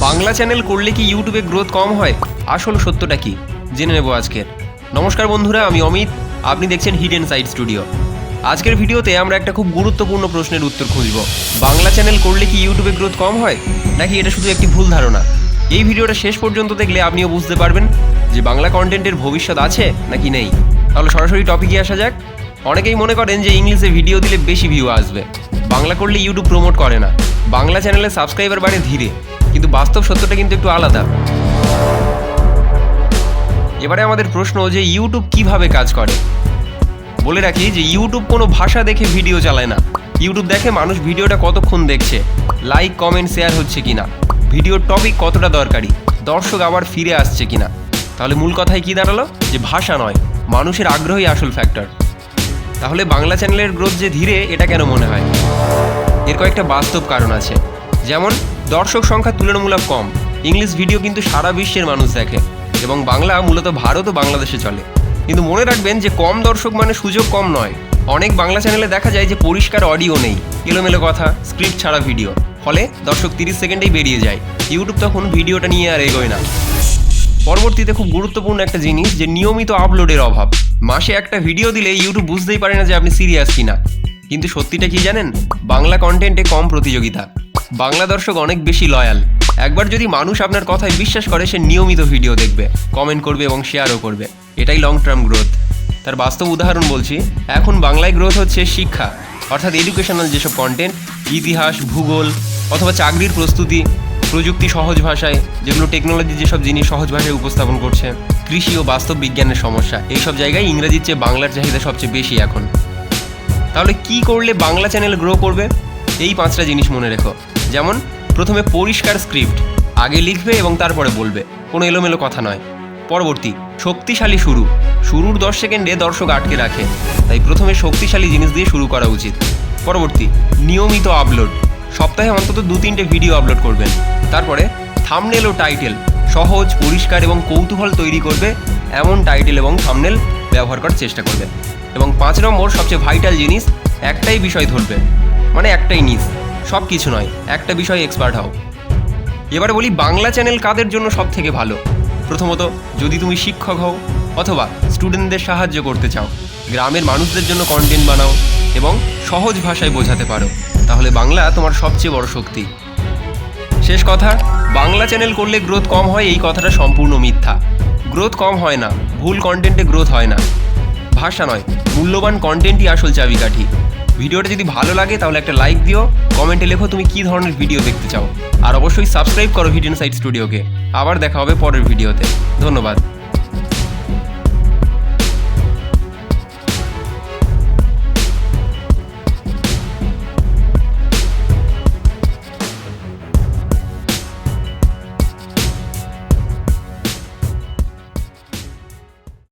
Bangla channel করলে কি ইউটিউবে গ্রোথ কম হয়? আসল সত্যটা কি জেনে নেব আজকের। নমস্কার বন্ধুরা, আমি অমিত, আপনি দেখছেন হিডেন সাইড স্টুডিও। আজকের ভিডিওতে আমরা একটা খুব গুরুত্বপূর্ণ প্রশ্নের উত্তর খুঁজব। বাংলা চ্যানেল করলে কি ইউটিউবে গ্রোথ কম হয়, নাকি এটা শুধু একটি ভুল ধারণা? এই ভিডিওটা শেষ পর্যন্ত দেখলে আপনিও বুঝতে পারবেন যে বাংলা কন্টেন্টের ভবিষ্যৎ আছে নাকি নেই। তাহলে সরাসরি টপিকে আসা যাক। অনেকেই মনে করেন যে ইংলিশে ভিডিও দিলে বেশি ভিউ আসবে, বাংলা করলে ইউটিউব প্রমোট করে না, বাংলা চ্যানেলে সাবস্ক্রাইবার বাড়ে ধীরে। কিন্তু বাস্তব সত্যটা কিন্তু একটু আলাদা। এবারে আমাদের প্রশ্ন যে ইউটিউব কিভাবে কাজ করে। বলে রাখি যে ইউটিউব কোনো ভাষা দেখে ভিডিও চালায় না। ইউটিউব দেখে মানুষ ভিডিওটা কতক্ষণ দেখছে, লাইক কমেন্ট শেয়ার হচ্ছে কিনা, ভিডিওর টপিক কতটা দরকারি, দর্শক আবার ফিরে আসছে কিনা। তাহলে মূল কথায় কি দাঁড়ালো যে ভাষা নয়, মানুষের আগ্রহই আসল ফ্যাক্টর। তাহলে বাংলা চ্যানেলের গ্রোথ যে ধীরে, এটা কেন মনে হয়? এর কয়েকটা বাস্তব কারণ আছে। যেমন দর্শক সংখ্যা তুলনামূলক কম, ইংলিশ ভিডিও কিন্তু সারা বিশ্বের মানুষ দেখে, এবং বাংলা মূলত ভারত ও বাংলাদেশে চলে। কিন্তু মনে রাখবেন যে কম দর্শক মানে সুযোগ কম নয়। অনেক বাংলা চ্যানেলে দেখা যায় যে পরিষ্কার অডিও নেই, এলোমেলো কথা, স্ক্রিপ্ট ছাড়া ভিডিও, ফলে দর্শক 30 সেকেন্ডেই বেরিয়ে যায়। ইউটিউব তখন ভিডিওটা নিয়ে আর এগোয় না। পরবর্তীতে খুব গুরুত্বপূর্ণ একটা জিনিস যে নিয়মিত আপলোডের অভাব। মাসে একটা ভিডিও দিলে ইউটিউব বুঝতেই পারে না যে আপনি সিরিয়াস কিনা। কিন্তু সত্যিটা কি জানেন? বাংলা কন্টেন্টে কম প্রতিযোগিতা, বাংলা দর্শক অনেক বেশি লয়াল। একবার যদি মানুষ আপনার কথায় বিশ্বাস করে, সে নিয়মিত ভিডিও দেখবে, কমেন্ট করবে এবং শেয়ারও করবে। এটাই লং টার্ম গ্রোথ। তার বাস্তব উদাহরণ বলছি। এখন বাংলায় গ্রোথ হচ্ছে শিক্ষা, অর্থাৎ এডুকেশনাল যেসব কন্টেন্ট, ইতিহাস, ভূগোল অথবা চাকরির প্রস্তুতি, প্রযুক্তি সহজ ভাষায়, যেগুলো টেকনোলজি যেসব জিনিস সহজ ভাষায় উপস্থাপন করছে, কৃষি ও বাস্তব বিজ্ঞানের সমস্যা, এইসব জায়গায় ইংরেজির চেয়ে বাংলার চাহিদা সবচেয়ে বেশি এখন। তাহলে কি করলে বাংলা চ্যানেল গ্রো করবে? এই 5টা জিনিস মনে রেখো। যেমন প্রথমে পরিষ্কার স্ক্রিপ্ট, আগে লিখবে এবং তারপরে বলবে, কোনো এলোমেলো কথা নয়। পরবর্তী শক্তিশালী শুরুর 10 সেকেন্ডে দর্শক আটকে রাখে, তাই প্রথমে শক্তিশালী জিনিস দিয়ে শুরু করা উচিত। পরবর্তী নিয়মিত আপলোড, সপ্তাহে অন্তত 2-3টে ভিডিও আপলোড করবেন। তারপরে থাম্বনেল ও টাইটেল সহজ, পরিষ্কার এবং কৌতূহল তৈরি করবে এমন টাইটেল এবং থাম্বনেল ব্যবহার করার চেষ্টা করবে। এবং 5 নম্বর সবচেয়ে ভাইটাল জিনিস, একটাই বিষয় ধরবে, মানে একটাই নিজ, সব কিছু নয়, একটা বিষয়ে এক্সপার্ট হও। এবারে বলি বাংলা চ্যানেল কাদের জন্য সব থেকে ভালো। প্রথমত, যদি তুমি শিক্ষক হও অথবা স্টুডেন্টদের সাহায্য করতে চাও, গ্রামের মানুষদের জন্য কন্টেন্ট বানাও এবং সহজ ভাষায় বোঝাতে পারো, তাহলে বাংলা তোমার সবচেয়ে বড় শক্তি। শেষ কথা, বাংলা চ্যানেল করলে গ্রোথ কম হয়, এই কথাটা সম্পূর্ণ মিথ্যা। গ্রোথ কম হয় না, ভুল কন্টেন্টে গ্রোথ হয় না। ভাষা নয়, মূল্যবান কন্টেন্টই আসল চাবিকাঠি। ভিডিওটা যদি ভালো লাগে তাহলে একটা লাইক দিও, কমেন্টে লেখো তুমি কী ধরনের ভিডিও দেখতে চাও, আর অবশ্যই সাবস্ক্রাইব করো হিডেন সাইড স্টুডিওকে। আবার দেখা হবে পরের ভিডিওতে। ধন্যবাদ।